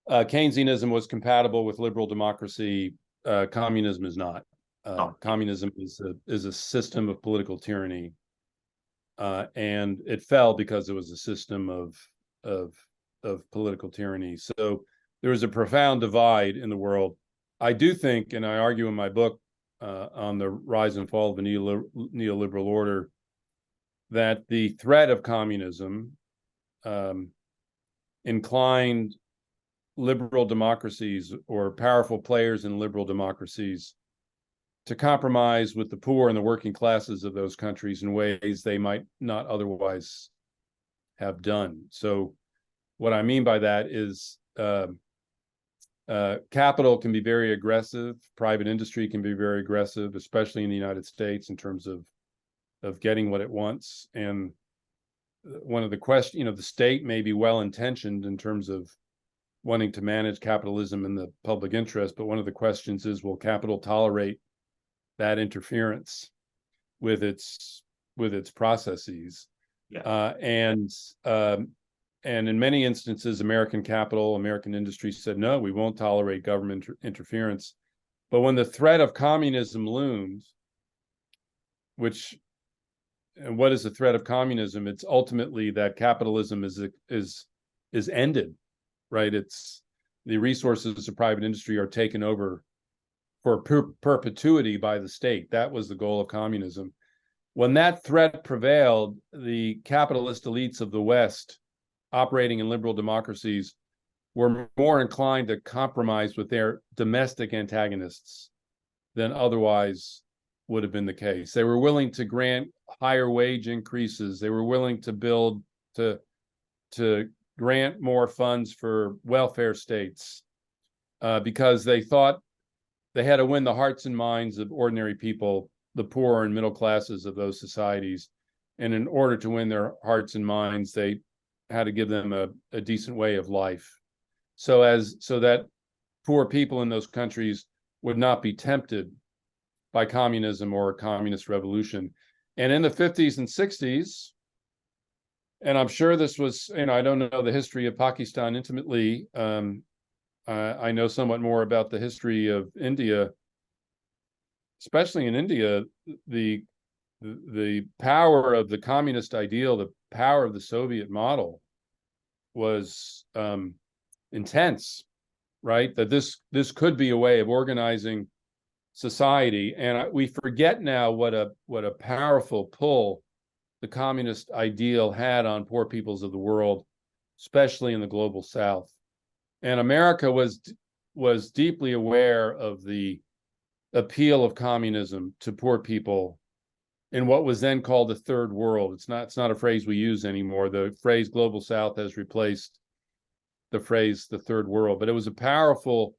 Keynesianism was compatible with liberal democracy. Communism is not. Communism is a system of political tyranny, and it fell because it was a system of political tyranny. So there is a profound divide in the world. I do think, and I argue in my book on the rise and fall of the neoliberal order, that the threat of communism inclined liberal democracies or powerful players in liberal democracies to compromise with the poor and the working classes of those countries in ways they might not otherwise have done. So what I mean by that is capital can be very aggressive. Private industry can be very aggressive, especially in the United States in terms of getting what it wants. And one of the questions, the state may be well-intentioned in terms of wanting to manage capitalism in the public interest, but one of the questions is, will capital tolerate that interference with its processes? Yeah. And in many instances, American capital, American industry said, no, we won't tolerate government interference. But when the threat of communism loomed, and what is the threat of communism? It's ultimately that capitalism is ended, right? It's the resources of private industry are taken over for perpetuity by the state. That was the goal of communism. When that threat prevailed, the capitalist elites of the West, operating in liberal democracies, were more inclined to compromise with their domestic antagonists than otherwise would have been the case. They were willing to grant higher wage increases. They were willing to grant more funds for welfare states because they thought they had to win the hearts and minds of ordinary people, the poor and middle classes of those societies. And in order to win their hearts and minds, they had to give them a decent way of life, so that poor people in those countries would not be tempted by communism or a communist revolution. And in the 50s and 60s, and I'm sure this was, I don't know the history of Pakistan intimately. I know somewhat more about the history of India. Especially in India, the power of the communist ideal, the power of the Soviet model was intense, right? That this could be a way of organizing society. And we forget now what a powerful pull the communist ideal had on poor peoples of the world, especially in the global South. And America was deeply aware of the appeal of communism to poor people in what was then called the third world. It's not a phrase we use anymore. The phrase global South has replaced the phrase the third world, but it was a powerful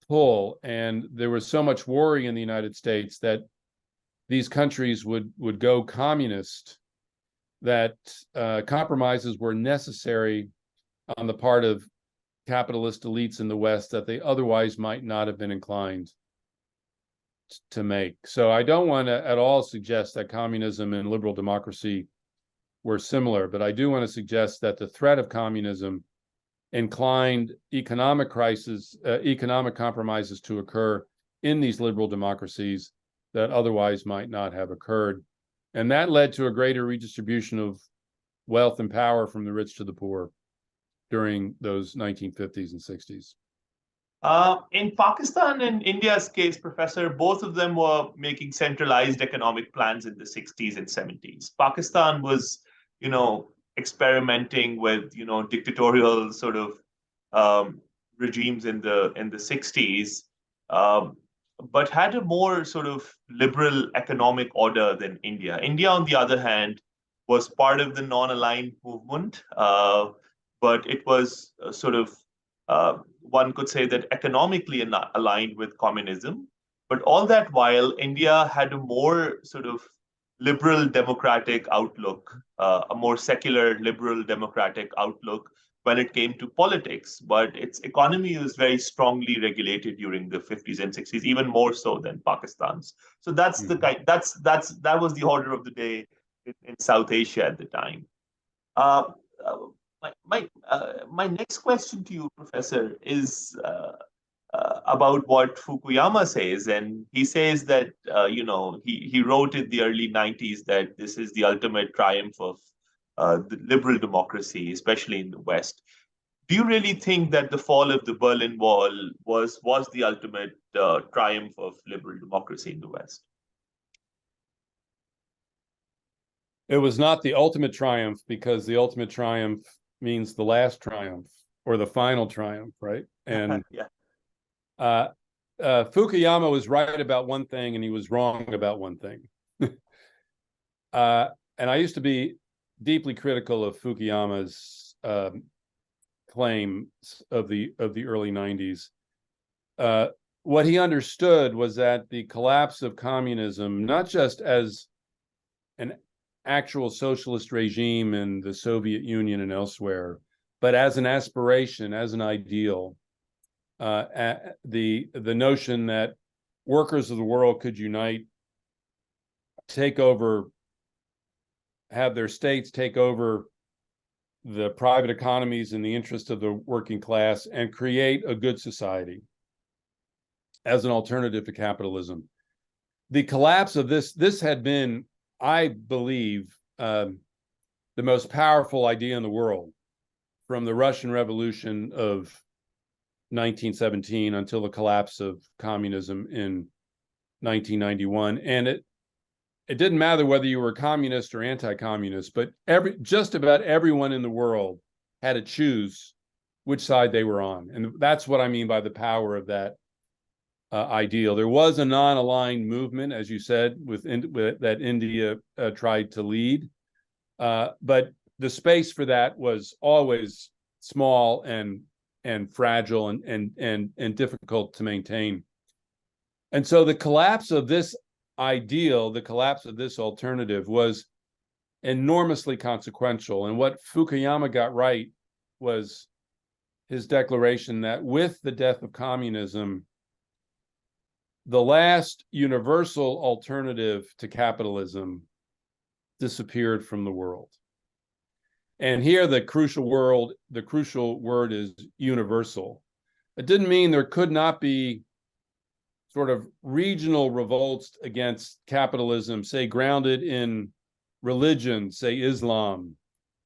pull. And there was so much worry in the United States that these countries would go communist, that compromises were necessary on the part of capitalist elites in the West that they otherwise might not have been inclined to make. So I don't want to at all suggest that communism and liberal democracy were similar, but I do want to suggest that the threat of communism inclined economic compromises to occur in these liberal democracies that otherwise might not have occurred. And that led to a greater redistribution of wealth and power from the rich to the poor during those 1950s and 60s. In Pakistan and India's case, Professor, both of them were making centralized economic plans in the 60s and 70s. Pakistan was, experimenting with, dictatorial sort of regimes in the 60s, but had a more sort of liberal economic order than India. India, on the other hand, was part of the non-aligned movement, but it was sort of one could say that economically aligned with communism. But all that while, India had a more sort of liberal democratic outlook, a more secular liberal democratic outlook when it came to politics. But its economy was very strongly regulated during the 50s and 60s, even more so than Pakistan's. So that was the order of the day in South Asia at the time. my next question to you, Professor, is about what Fukuyama says, and he says that he wrote in the early '90s that this is the ultimate triumph of the liberal democracy, especially in the West. Do you really think that the fall of the Berlin Wall was the ultimate triumph of liberal democracy in the West? It was not the ultimate triumph, because the ultimate triumph means the last triumph or the final triumph, right? And Yeah. Fukuyama was right about one thing and he was wrong about one thing. And I used to be deeply critical of Fukuyama's claims of the early '90s. What he understood was that the collapse of communism, not just as an actual socialist regime in the Soviet Union and elsewhere, but as an aspiration, as an ideal, the notion that workers of the world could unite, take over, have their states take over the private economies in the interest of the working class and create a good society as an alternative to capitalism. The collapse of this had been, I believe, the most powerful idea in the world from the Russian Revolution of 1917 until the collapse of communism in 1991. And it didn't matter whether you were communist or anti-communist, but just about everyone in the world had to choose which side they were on. And that's what I mean by the power of that ideal. There was a non-aligned movement, as you said, that India tried to lead, but the space for that was always small and fragile and difficult to maintain. And so the collapse of this ideal, the collapse of this alternative, was enormously consequential. And what Fukuyama got right was his declaration that with the death of communism, the last universal alternative to capitalism disappeared from the world. And here the crucial word is universal. It didn't mean there could not be sort of regional revolts against capitalism, say grounded in religion, say Islam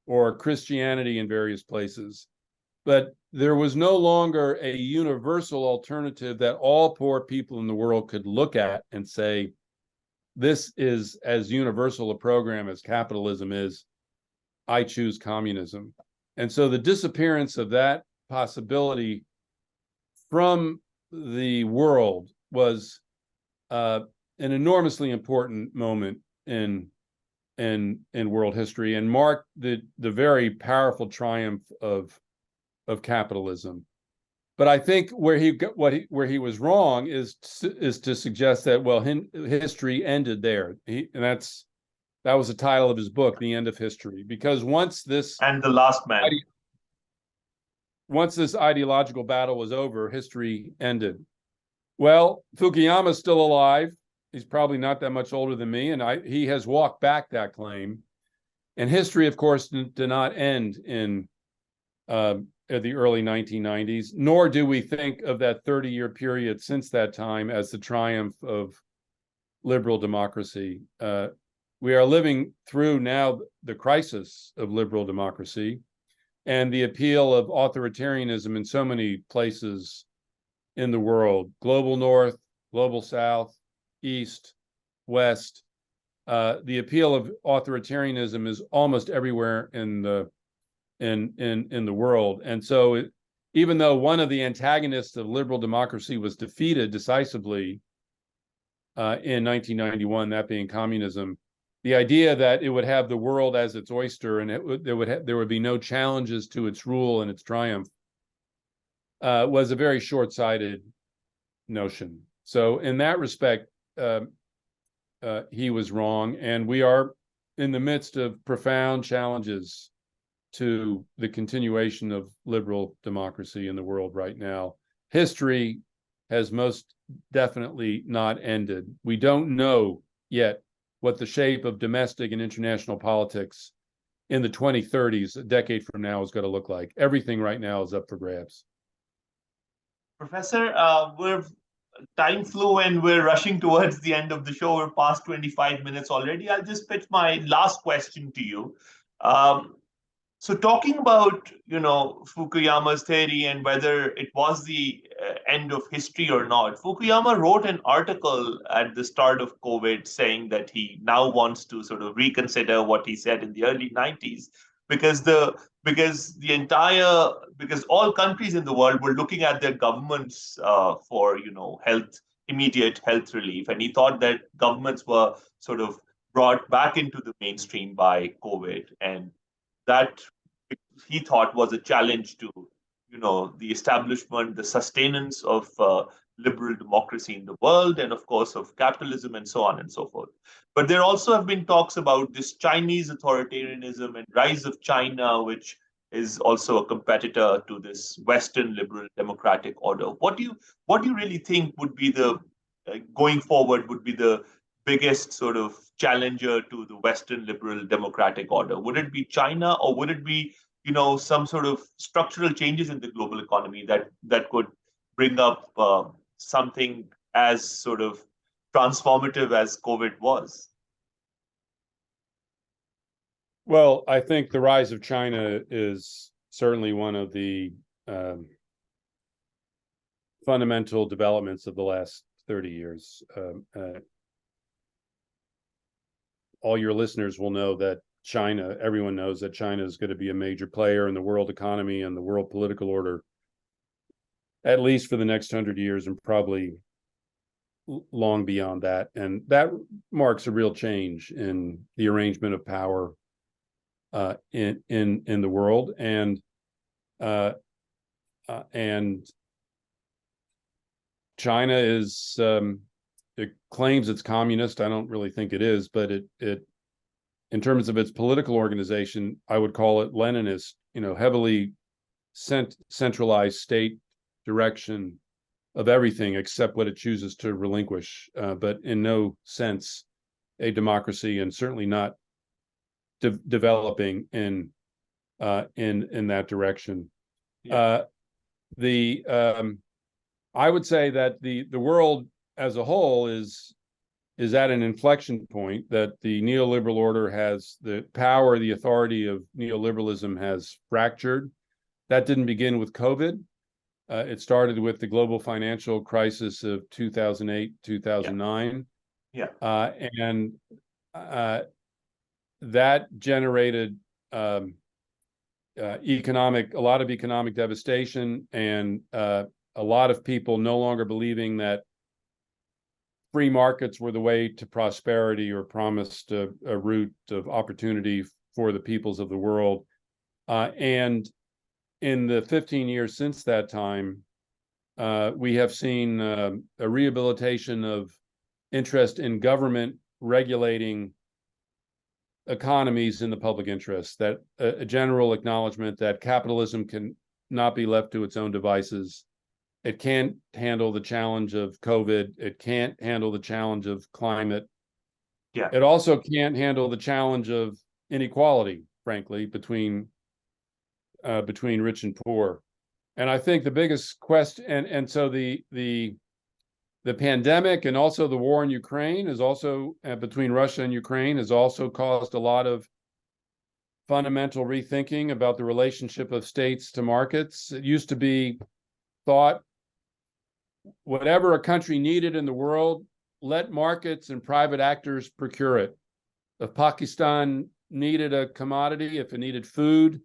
or Christianity in various places. But there was no longer a universal alternative that all poor people in the world could look at and say, this is as universal a program as capitalism is. I choose communism. And so the disappearance of that possibility from the world was an enormously important moment in world history and marked the very powerful triumph of capitalism. But I think where he was wrong is to suggest that, well, history ended there. That was the title of his book, The End of History, because once this and The Last Man, once this ideological battle was over, history ended. Well, Fukuyama's still alive. He's probably not that much older than me, and he has walked back that claim. And history, of course, did not end in the early 1990s, nor do we think of that 30-year period since that time as the triumph of liberal democracy. We are living through now the crisis of liberal democracy and the appeal of authoritarianism in so many places in the world: global north, global south, east, west. The appeal of authoritarianism is almost everywhere in the world. And so even though one of the antagonists of liberal democracy was defeated decisively in 1991, that being communism, the idea that it would have the world as its oyster and there would be no challenges to its rule and its triumph was a very short-sighted notion. So in that respect, he was wrong, and we are in the midst of profound challenges to the continuation of liberal democracy in the world right now. History has most definitely not ended. We don't know yet what the shape of domestic and international politics in the 2030s, a decade from now, is going to look like. Everything right now is up for grabs. Professor, time flew and we're rushing towards the end of the show. We're past 25 minutes already. I'll just pitch my last question to you. Um, So talking about, Fukuyama's theory and whether it was the end of history or not, Fukuyama wrote an article at the start of COVID saying that he now wants to sort of reconsider what he said in the early 90s because because all countries in the world were looking at their governments for, immediate health relief, and he thought that governments were sort of brought back into the mainstream by COVID, and that he thought was a challenge to the establishment, the sustenance of liberal democracy in the world, and of course of capitalism, and so on and so forth. But there also have been talks about this Chinese authoritarianism and rise of China, which is also a competitor to this Western liberal democratic order. What do you really think would be the going forward would be the biggest sort of challenger to the Western liberal democratic order? Would it be China, or would it be some sort of structural changes in the global economy that could bring up something as sort of transformative as COVID was? Well, I think the rise of China is certainly one of the fundamental developments of the last 30 years. All your listeners will know that everyone knows that China is going to be a major player in the world economy and the world political order, at least for the next 100 years, and probably long beyond that. And that marks a real change in the arrangement of power in the world. And China is it claims it's communist. I don't really think it is, but it in terms of its political organization, I would call it Leninist, heavily centralized state direction of everything except what it chooses to relinquish, but in no sense a democracy, and certainly not developing in that direction. Yeah. I would say that the world as a whole is at an inflection point, that the neoliberal order has the power, the authority of neoliberalism has fractured. That didn't begin with COVID. It started with the global financial crisis of 2008, 2009. Yeah. And that generated a lot of economic devastation, and a lot of people no longer believing that free markets were the way to prosperity, or promised a route of opportunity for the peoples of the world. And in the 15 years since that time, we have seen a rehabilitation of interest in government regulating economies in the public interest, that a general acknowledgement that capitalism can not be left to its own devices. It can't handle the challenge of COVID. It can't handle the challenge of climate. Yeah. It also can't handle the challenge of inequality, frankly, between rich and poor. And I think the biggest question, and so the pandemic and also the war in Ukraine is also between Russia and Ukraine has also caused a lot of fundamental rethinking about the relationship of states to markets. It used to be thought, whatever a country needed in the world, let markets and private actors procure it. If Pakistan needed a commodity, if it needed food,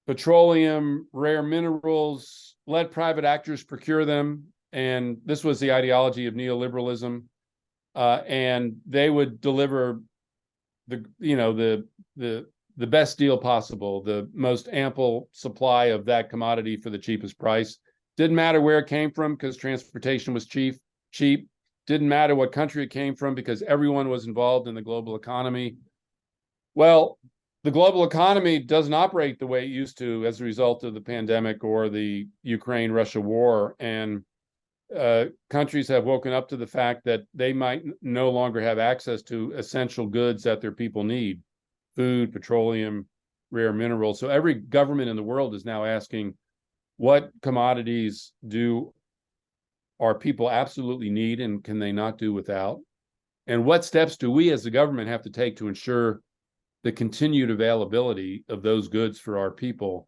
petroleum, rare minerals, let private actors procure them. And this was the ideology of neoliberalism. And they would deliver the best deal possible, the most ample supply of that commodity for the cheapest price. Didn't matter where it came from, because transportation was cheap. Didn't matter what country it came from, because everyone was involved in the global economy. Well, the global economy doesn't operate the way it used to as a result of the pandemic or the Ukraine-Russia war. And countries have woken up to the fact that they might no longer have access to essential goods that their people need: food, petroleum, rare minerals. So every government in the world is now asking, what commodities do our people absolutely need and can they not do without? And what steps do we as the government have to take to ensure the continued availability of those goods for our people